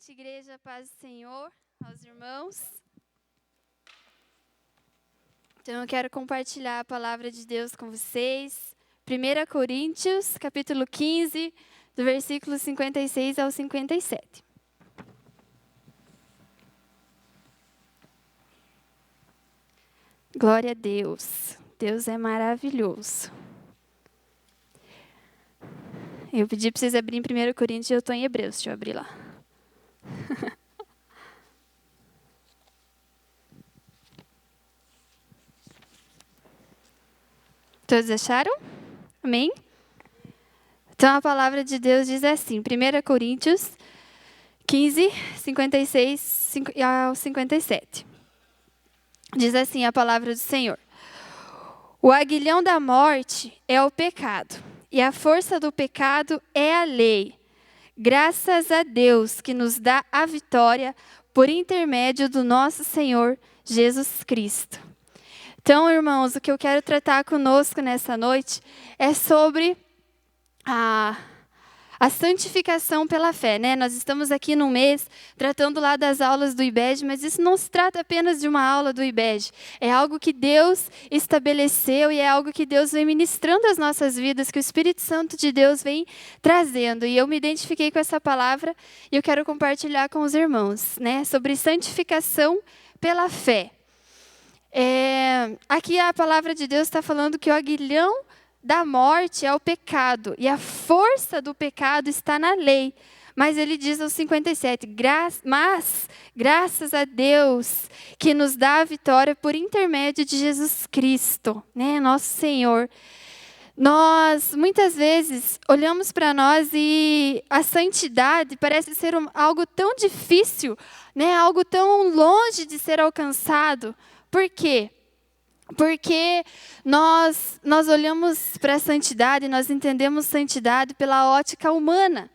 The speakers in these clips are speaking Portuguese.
noite, igreja, paz do Senhor, aos irmãos. Então, eu quero compartilhar a palavra de Deus com vocês. 1 Coríntios, capítulo 15, do versículo 56 ao 57. Glória a Deus. Deus é maravilhoso. Eu pedi para vocês abrirem 1 Coríntios e eu estou em Hebreus. Deixa eu abrir lá. Todos acharam? Amém? Então a palavra de Deus diz assim, 1 Coríntios 15, 56 ao 57. Diz assim a palavra do Senhor. O aguilhão da morte é o pecado, e a força do pecado é a lei. Graças a Deus que nos dá a vitória por intermédio do nosso Senhor Jesus Cristo. Então, irmãos, o que eu quero tratar conosco nessa noite é sobre a santificação pela fé, né? Nós estamos aqui num mês tratando lá das aulas do IBED, mas isso não se trata apenas de uma aula do IBED. É algo que Deus estabeleceu e é algo que Deus vem ministrando às nossas vidas, que o Espírito Santo de Deus vem trazendo. E eu me identifiquei com essa palavra e eu quero compartilhar com os irmãos, né? Sobre santificação pela fé. Aqui a palavra de Deus está falando que o aguilhão da morte é o pecado, e a força do pecado está na lei. Mas ele diz aos 57, mas graças a Deus que nos dá a vitória por intermédio de Jesus Cristo, né, nosso Senhor. Nós, muitas vezes, olhamos para nós e a santidade parece ser algo tão difícil, né, algo tão longe de ser alcançado. Por quê? Porque nós olhamos para a santidade, nós entendemos santidade pela ótica humana,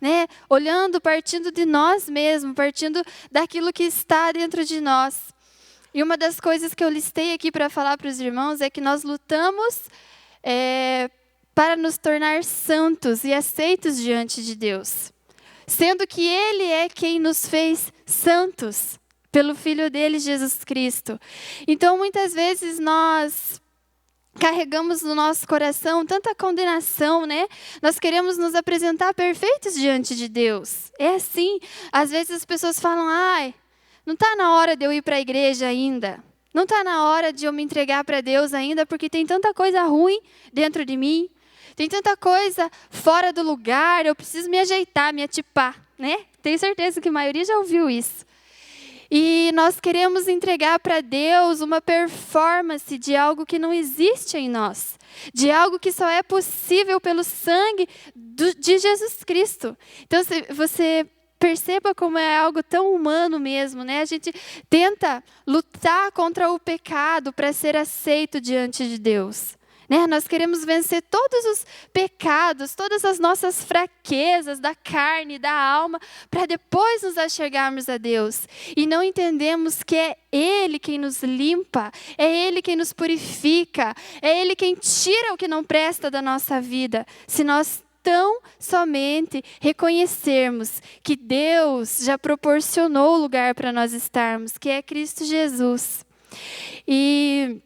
né? Olhando, partindo de nós mesmos, partindo daquilo que está dentro de nós. E uma das coisas que eu listei aqui para falar para os irmãos é que nós lutamos para nos tornar santos e aceitos diante de Deus, sendo que Ele é quem nos fez santos. Pelo Filho dele, Jesus Cristo. Então, muitas vezes, nós carregamos no nosso coração tanta condenação, né? Nós queremos nos apresentar perfeitos diante de Deus. É assim. Às vezes, as pessoas falam, não está na hora de eu ir para a igreja ainda. Não está na hora de eu me entregar para Deus ainda, porque tem tanta coisa ruim dentro de mim. Tem tanta coisa fora do lugar, eu preciso me ajeitar, me atipar, né? Tenho certeza que a maioria já ouviu isso. E nós queremos entregar para Deus uma performance de algo que não existe em nós, de algo que só é possível pelo sangue de Jesus Cristo. Então, você perceba como é algo tão humano mesmo, né? A gente tenta lutar contra o pecado para ser aceito diante de Deus. Né? Nós queremos vencer todos os pecados, todas as nossas fraquezas da carne, da alma, para depois nos achegarmos a Deus. E não entendemos que é Ele quem nos limpa, é Ele quem nos purifica, é Ele quem tira o que não presta da nossa vida. Se nós tão somente reconhecermos que Deus já proporcionou o lugar para nós estarmos, que é Cristo Jesus. E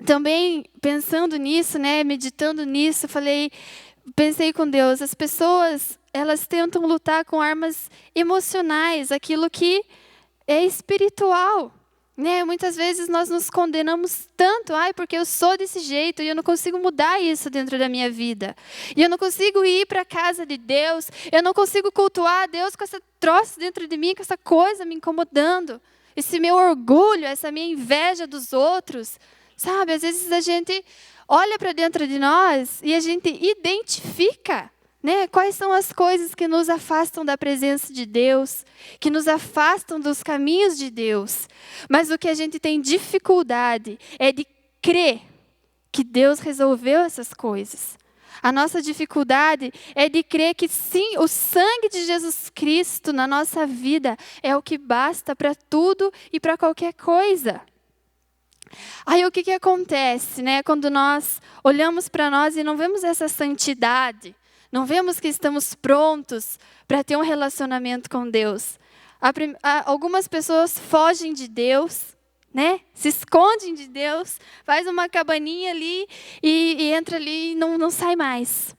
também pensando nisso, né, meditando nisso, pensei com Deus, as pessoas, elas tentam lutar com armas emocionais, aquilo que é espiritual, né? Muitas vezes nós nos condenamos tanto, porque eu sou desse jeito e eu não consigo mudar isso dentro da minha vida. E eu não consigo ir para a casa de Deus, eu não consigo cultuar a Deus com esse troço dentro de mim, com essa coisa me incomodando, esse meu orgulho, essa minha inveja dos outros. Sabe, às vezes a gente olha para dentro de nós e a gente identifica, né, quais são as coisas que nos afastam da presença de Deus, que nos afastam dos caminhos de Deus. Mas o que a gente tem dificuldade é de crer que Deus resolveu essas coisas. A nossa dificuldade é de crer que sim, o sangue de Jesus Cristo na nossa vida é o que basta para tudo e para qualquer coisa. Aí o que acontece, né? Quando nós olhamos para nós e não vemos essa santidade, não vemos que estamos prontos para ter um relacionamento com Deus. Algumas pessoas fogem de Deus, né? Se escondem de Deus, faz uma cabaninha ali e entra ali e não sai mais.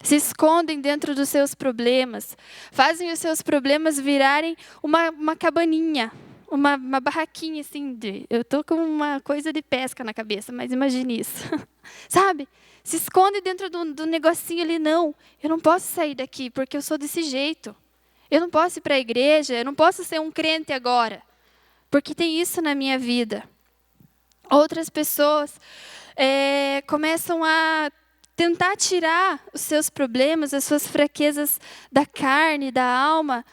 Se escondem dentro dos seus problemas, fazem os seus problemas virarem uma cabaninha, uma barraquinha assim. Eu estou com uma coisa de pesca na cabeça, mas imagine isso. Sabe? Se esconde dentro do negocinho ali, não. Eu não posso sair daqui porque eu sou desse jeito. Eu não posso ir para a igreja, eu não posso ser um crente agora, porque tem isso na minha vida. Outras pessoas começam a tentar tirar os seus problemas, as suas fraquezas da carne, da alma,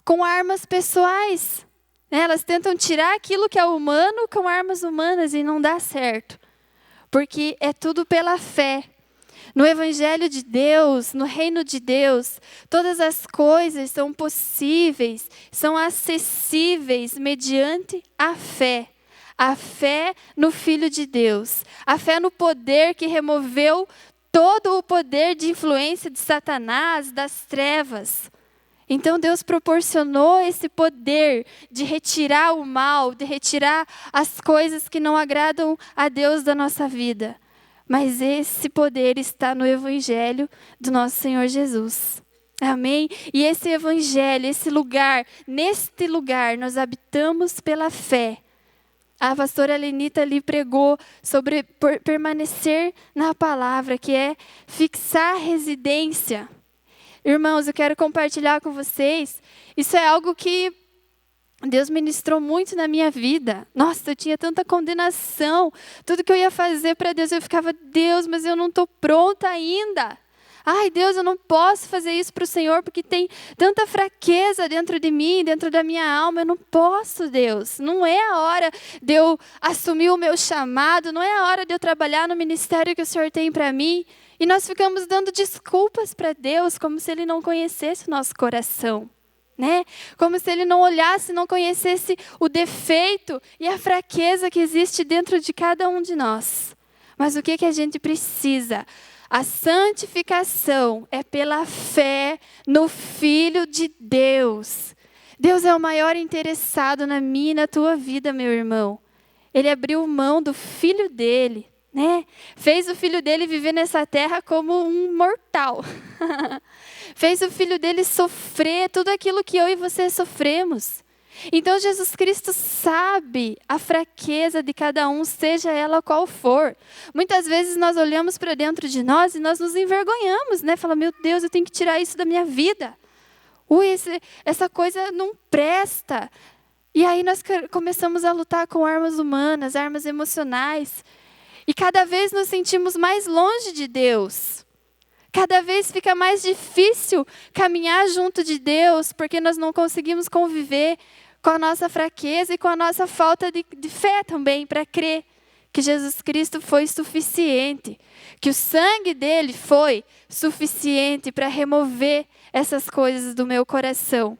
com armas pessoais. Elas tentam tirar aquilo que é humano com armas humanas e não dá certo. Porque é tudo pela fé. No Evangelho de Deus, no Reino de Deus, todas as coisas são possíveis, são acessíveis mediante a fé. A fé no Filho de Deus. A fé no poder que removeu todo o poder de influência de Satanás, das trevas. Então Deus proporcionou esse poder de retirar o mal, de retirar as coisas que não agradam a Deus da nossa vida. Mas esse poder está no Evangelho do nosso Senhor Jesus. Amém? E esse Evangelho, esse lugar, neste lugar nós habitamos pela fé. A pastora Lenita ali pregou sobre permanecer na palavra, que é fixar residência. Irmãos, eu quero compartilhar com vocês, isso é algo que Deus ministrou muito na minha vida. Nossa, eu tinha tanta condenação. Tudo que eu ia fazer para Deus, eu ficava, Deus, mas eu não estou pronta ainda. Ai, Deus, eu não posso fazer isso para o Senhor, porque tem tanta fraqueza dentro de mim, dentro da minha alma. Eu não posso, Deus. Não é a hora de eu assumir o meu chamado, não é a hora de eu trabalhar no ministério que o Senhor tem para mim. E nós ficamos dando desculpas para Deus, como se Ele não conhecesse o nosso coração. Né? Como se Ele não olhasse, não conhecesse o defeito e a fraqueza que existe dentro de cada um de nós. Mas o que a gente precisa? A santificação é pela fé no Filho de Deus. Deus é o maior interessado na minha e na tua vida, meu irmão. Ele abriu mão do Filho dele, né? Fez o Filho dele viver nessa terra como um mortal. Fez o Filho dele sofrer tudo aquilo que eu e você sofremos. Então Jesus Cristo sabe a fraqueza de cada um, seja ela qual for. Muitas vezes nós olhamos para dentro de nós e nós nos envergonhamos, né? Fala, meu Deus, eu tenho que tirar isso da minha vida. Essa coisa não presta. E aí nós começamos a lutar com armas humanas, armas emocionais. E cada vez nos sentimos mais longe de Deus. Cada vez fica mais difícil caminhar junto de Deus, porque nós não conseguimos conviver com a nossa fraqueza e com a nossa falta de fé também, para crer que Jesus Cristo foi suficiente, que o sangue dele foi suficiente para remover essas coisas do meu coração.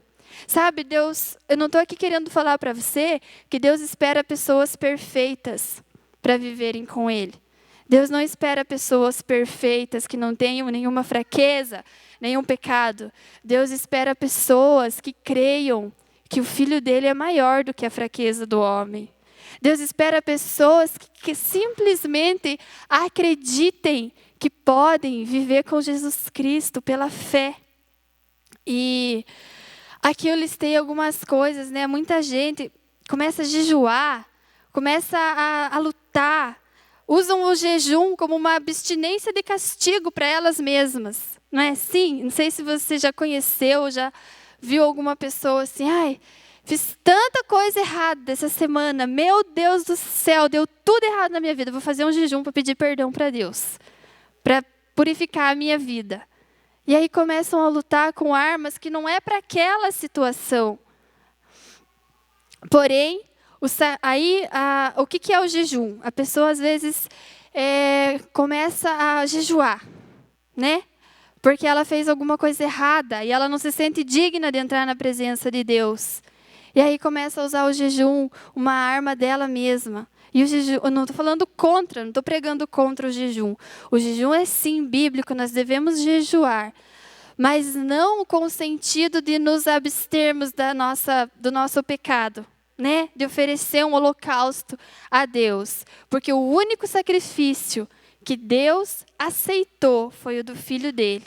Sabe, Deus, eu não estou aqui querendo falar para você que Deus espera pessoas perfeitas para viverem com Ele. Deus não espera pessoas perfeitas que não tenham nenhuma fraqueza, nenhum pecado. Deus espera pessoas que creiam que o Filho dele é maior do que a fraqueza do homem. Deus espera pessoas que simplesmente acreditem que podem viver com Jesus Cristo pela fé. E aqui eu listei algumas coisas, né? Muita gente começa a jejuar, começa a lutar, usam o jejum como uma abstinência de castigo para elas mesmas. Não é assim? Não sei se você já conheceu, já viu alguma pessoa assim, ai, fiz tanta coisa errada essa semana, meu Deus do céu, deu tudo errado na minha vida, vou fazer um jejum para pedir perdão para Deus, para purificar a minha vida. E aí começam a lutar com armas que não é para aquela situação. Porém, o que é o jejum? A pessoa, às vezes, começa a jejuar, né? Porque ela fez alguma coisa errada e ela não se sente digna de entrar na presença de Deus. E aí começa a usar o jejum, uma arma dela mesma. E o jejum, eu não estou falando contra, não estou pregando contra o jejum. O jejum é sim bíblico, nós devemos jejuar. mas não com o sentido de nos abstermos do nosso pecado, né? De oferecer um holocausto a Deus. Porque o único sacrifício que Deus aceitou foi o do Filho dele.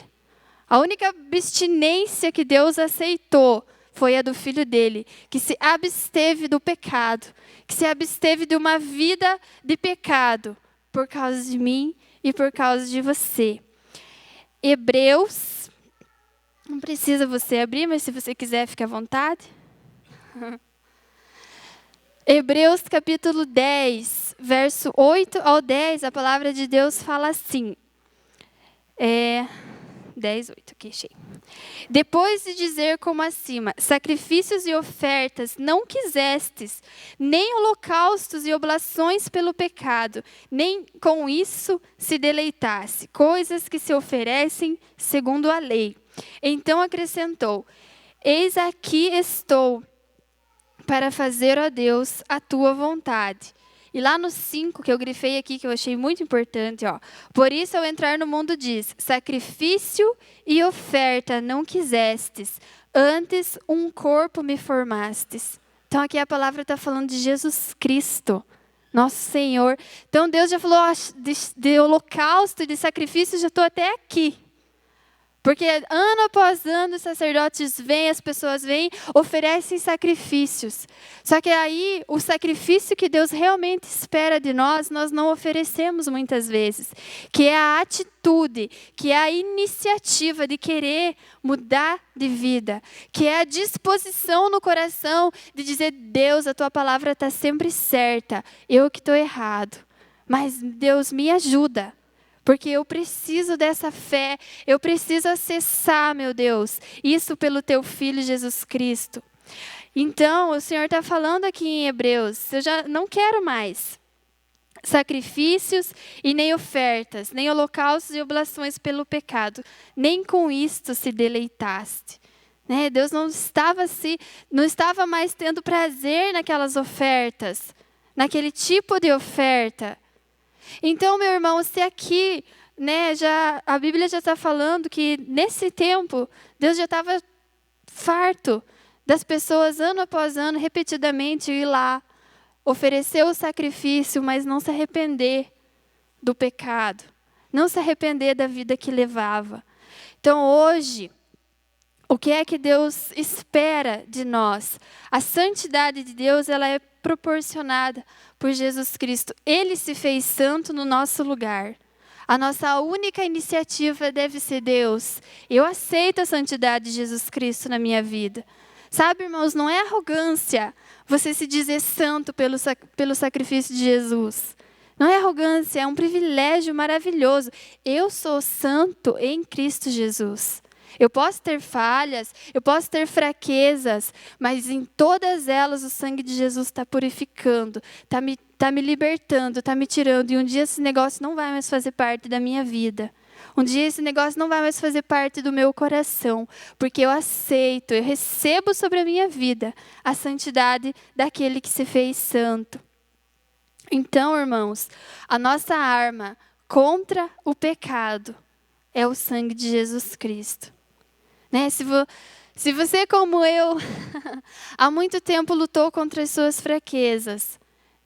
A única abstinência que Deus aceitou foi a do Filho dele, que se absteve do pecado, que se absteve de uma vida de pecado, por causa de mim e por causa de você. Hebreus, não precisa você abrir, mas se você quiser, fique à vontade. Hebreus capítulo 10, verso 8 ao 10, a palavra de Deus fala assim. 10, 8, aqui, achei. Depois de dizer como acima, sacrifícios e ofertas não quisestes, nem holocaustos e oblações pelo pecado, nem com isso se deleitasse, coisas que se oferecem segundo a lei. Então acrescentou, eis aqui estou, para fazer, ó Deus, a tua vontade. E lá no 5, que eu grifei aqui, que eu achei muito importante, ó. Por isso, ao entrar no mundo, diz, sacrifício e oferta não quisestes, antes um corpo me formastes. Então, aqui a palavra está falando de Jesus Cristo, nosso Senhor. Então, Deus já falou, ó, de holocausto e de sacrifício, já estou até aqui. Porque ano após ano os sacerdotes vêm, as pessoas vêm, oferecem sacrifícios. Só que aí o sacrifício que Deus realmente espera de nós não oferecemos muitas vezes. Que é a atitude, que é a iniciativa de querer mudar de vida. Que é a disposição no coração de dizer, Deus, a tua palavra está sempre certa, eu que estou errado. Mas Deus me ajuda. Porque eu preciso dessa fé, eu preciso acessar, meu Deus, isso pelo teu Filho Jesus Cristo. Então, o Senhor está falando aqui em Hebreus, eu já não quero mais sacrifícios e nem ofertas, nem holocaustos e oblações pelo pecado, nem com isto se deleitaste. Né? Deus não estava mais tendo prazer naquelas ofertas, naquele tipo de oferta. Então, meu irmão, se aqui, né, a Bíblia já está falando que nesse tempo, Deus já estava farto das pessoas, ano após ano, repetidamente, ir lá, oferecer o sacrifício, mas não se arrepender do pecado, não se arrepender da vida que levava. Então, hoje, o que é que Deus espera de nós? A santidade de Deus, ela é proporcionada por Jesus Cristo. Ele se fez santo no nosso lugar. A nossa única iniciativa deve ser Deus. Eu aceito a santidade de Jesus Cristo na minha vida. Sabe, irmãos, não é arrogância você se dizer santo pelo sacrifício de Jesus. Não é arrogância, é um privilégio maravilhoso. Eu sou santo em Cristo Jesus. Eu posso ter falhas, eu posso ter fraquezas, mas em todas elas o sangue de Jesus está purificando, está me libertando, está me tirando. E um dia esse negócio não vai mais fazer parte da minha vida. Um dia esse negócio não vai mais fazer parte do meu coração, porque eu aceito, eu recebo sobre a minha vida a santidade daquele que se fez santo. Então, irmãos, a nossa arma contra o pecado é o sangue de Jesus Cristo. Né? Se você, como eu, há muito tempo lutou contra as suas fraquezas,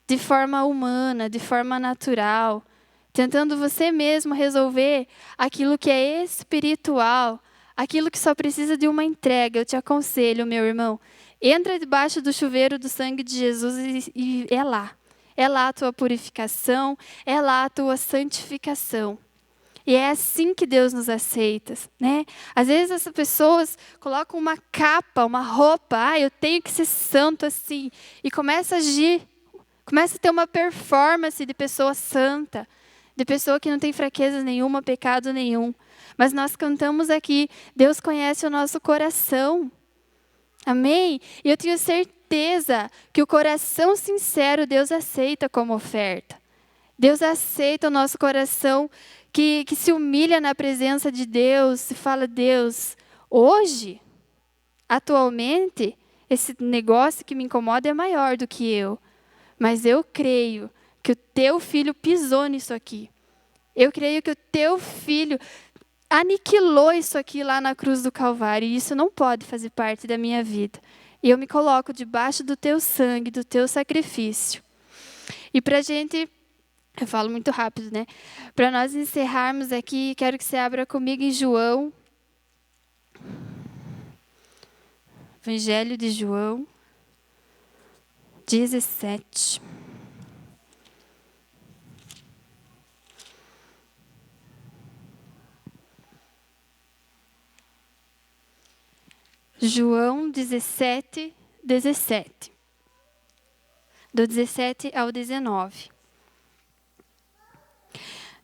de forma humana, de forma natural, tentando você mesmo resolver aquilo que é espiritual, aquilo que só precisa de uma entrega, eu te aconselho, meu irmão, entra debaixo do chuveiro do sangue de Jesus e é lá. É lá a tua purificação, é lá a tua santificação. E é assim que Deus nos aceita, né? Às vezes as pessoas colocam uma capa, uma roupa, eu tenho que ser santo assim, e começa a agir, começa a ter uma performance de pessoa santa, de pessoa que não tem fraqueza nenhuma, pecado nenhum. Mas nós cantamos aqui, Deus conhece o nosso coração. Amém? E eu tenho certeza que o coração sincero Deus aceita como oferta. Deus aceita o nosso coração que se humilha na presença de Deus e fala, Deus, hoje, atualmente, esse negócio que me incomoda é maior do que eu. Mas eu creio que o teu filho pisou nisso aqui. Eu creio que o teu filho aniquilou isso aqui lá na cruz do Calvário, e isso não pode fazer parte da minha vida. E eu me coloco debaixo do teu sangue, do teu sacrifício. E para a gente, eu falo muito rápido, né? Para nós encerrarmos aqui, quero que você abra comigo em João. Evangelho de João 17. João 17, 17. Do 17 ao 19.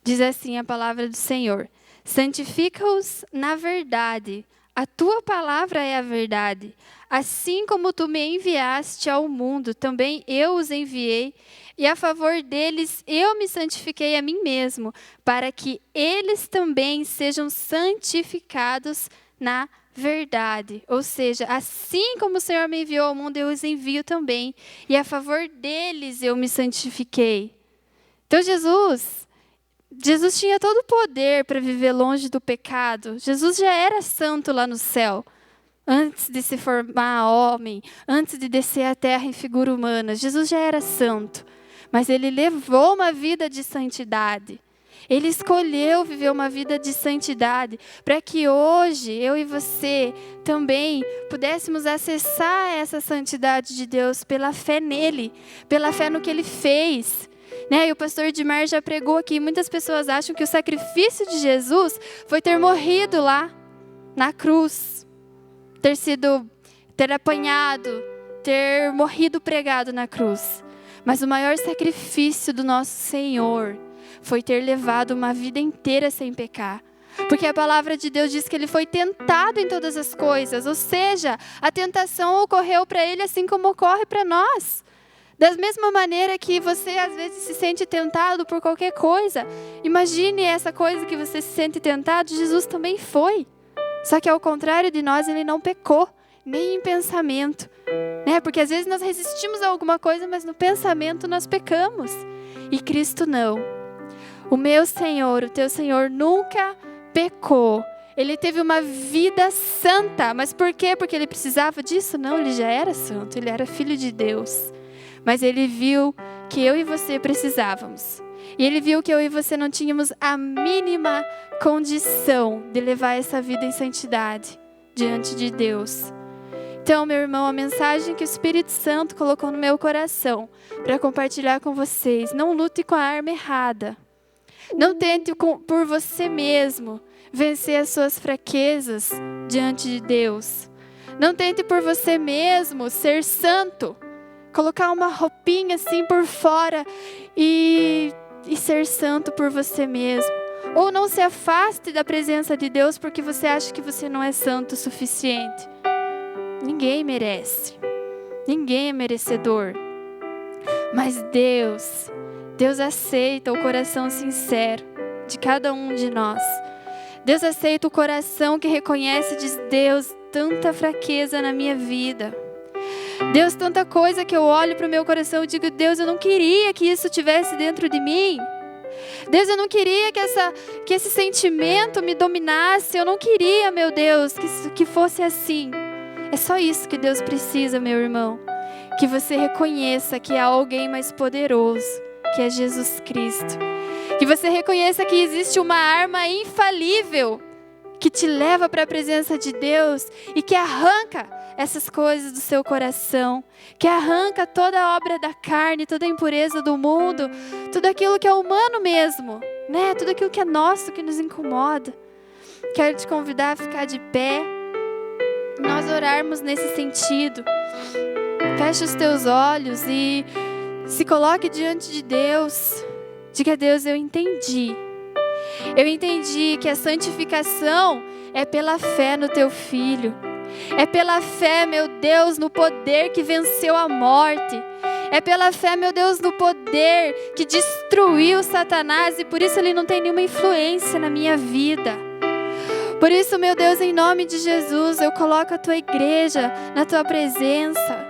Diz assim a palavra do Senhor: santifica-os na verdade, a tua palavra é a verdade. Assim como tu me enviaste ao mundo, também eu os enviei, e a favor deles eu me santifiquei a mim mesmo, para que eles também sejam santificados na verdade. Ou seja, assim como o Senhor me enviou ao mundo, eu os envio também, e a favor deles eu me santifiquei. Então Jesus tinha todo o poder para viver longe do pecado. Jesus já era santo lá no céu, antes de se formar homem, antes de descer à terra em figura humana. Jesus já era santo, mas ele levou uma vida de santidade. Ele escolheu viver uma vida de santidade, para que hoje eu e você também pudéssemos acessar essa santidade de Deus pela fé nele, pela fé no que ele fez. E o pastor Edmar já pregou aqui, muitas pessoas acham que o sacrifício de Jesus foi ter morrido lá na cruz, ter apanhado, ter morrido pregado na cruz. Mas o maior sacrifício do nosso Senhor foi ter levado uma vida inteira sem pecar. Porque a palavra de Deus diz que ele foi tentado em todas as coisas, ou seja, a tentação ocorreu para ele assim como ocorre para nós. Da mesma maneira que você às vezes se sente tentado por qualquer coisa, imagine essa coisa que você se sente tentado, Jesus também foi. Só que ao contrário de nós, ele não pecou, nem em pensamento. Porque às vezes nós resistimos a alguma coisa, mas no pensamento nós pecamos. E Cristo não. O meu Senhor, o teu Senhor nunca pecou. Ele teve uma vida santa. Mas por quê? Porque ele precisava disso? Não, ele já era santo, ele era filho de Deus. Mas ele viu que eu e você precisávamos. E ele viu que eu e você não tínhamos a mínima condição de levar essa vida em santidade diante de Deus. Então, meu irmão, a mensagem que o Espírito Santo colocou no meu coração para compartilhar com vocês: não lute com a arma errada. Não tente por você mesmo vencer as suas fraquezas diante de Deus. Não tente por você mesmo ser santo. Colocar uma roupinha assim por fora e ser santo por você mesmo. Ou não se afaste da presença de Deus porque você acha que você não é santo o suficiente. Ninguém merece. Ninguém é merecedor. Mas Deus aceita o coração sincero de cada um de nós. Deus aceita o coração que reconhece e diz: Deus, tanta fraqueza na minha vida. Deus, tanta coisa que eu olho para o meu coração e digo: Deus, eu não queria que isso tivesse dentro de mim. Deus, eu não queria que esse sentimento me dominasse. Eu não queria, meu Deus, que fosse assim. É só isso que Deus precisa, meu irmão. Que você reconheça que há alguém mais poderoso, que é Jesus Cristo. Que você reconheça que existe uma arma infalível que te leva para a presença de Deus e que arranca essas coisas do seu coração, que arranca toda a obra da carne, toda a impureza do mundo, tudo aquilo que é humano mesmo, tudo aquilo que é nosso, que nos incomoda. Quero te convidar a ficar de pé, nós orarmos nesse sentido. Feche os teus olhos e se coloque diante de Deus. Diga: Deus, eu entendi. Eu entendi que a santificação é pela fé no teu Filho. É pela fé, meu Deus, no poder que venceu a morte. É pela fé, meu Deus, no poder que destruiu Satanás e por isso ele não tem nenhuma influência na minha vida. Por isso, meu Deus, em nome de Jesus, eu coloco a tua igreja na tua presença.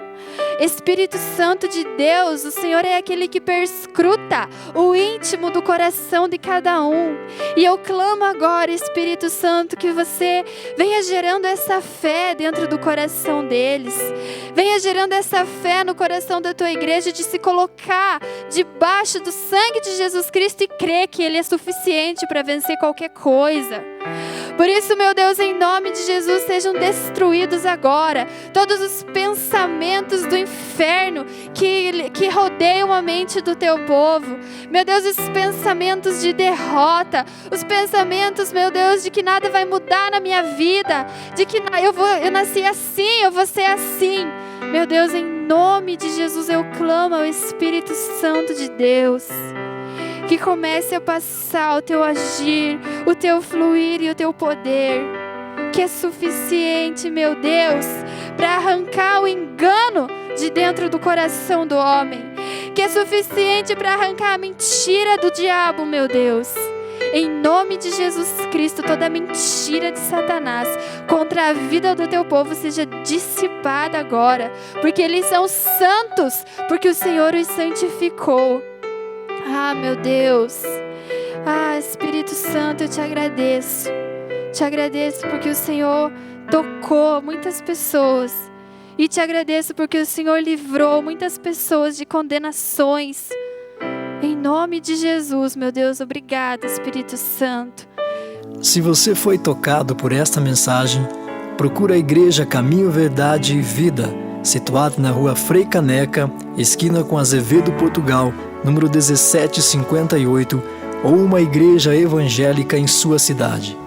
Espírito Santo de Deus, o Senhor é aquele que perscruta o íntimo do coração de cada um. E eu clamo agora, Espírito Santo, que você venha gerando essa fé dentro do coração deles. Venha gerando essa fé no coração da tua igreja de se colocar debaixo do sangue de Jesus Cristo e crer que Ele é suficiente para vencer qualquer coisa. Por isso, meu Deus, em nome de Jesus, sejam destruídos agora todos os pensamentos do inferno que rodeiam a mente do teu povo. Meu Deus, os pensamentos de derrota, os pensamentos, meu Deus, de que nada vai mudar na minha vida, de que eu nasci assim, eu vou ser assim. Meu Deus, em nome de Jesus, eu clamo ao Espírito Santo de Deus, que comece a passar o teu agir, o teu fluir e o teu poder, que é suficiente, meu Deus, para arrancar o engano de dentro do coração do homem, que é suficiente para arrancar a mentira do diabo, meu Deus. Em nome de Jesus Cristo, toda mentira de Satanás contra a vida do teu povo seja dissipada agora, porque eles são santos, porque o Senhor os santificou. Ah, meu Deus. Ah, Espírito Santo, eu te agradeço. Te agradeço porque o Senhor tocou muitas pessoas. E te agradeço porque o Senhor livrou muitas pessoas de condenações. Em nome de Jesus, meu Deus, obrigada, Espírito Santo. Se você foi tocado por esta mensagem, procura a Igreja Caminho, Verdade e Vida, situada na rua Frei Caneca, esquina com Azevedo, Portugal, número 1758, ou uma igreja evangélica em sua cidade.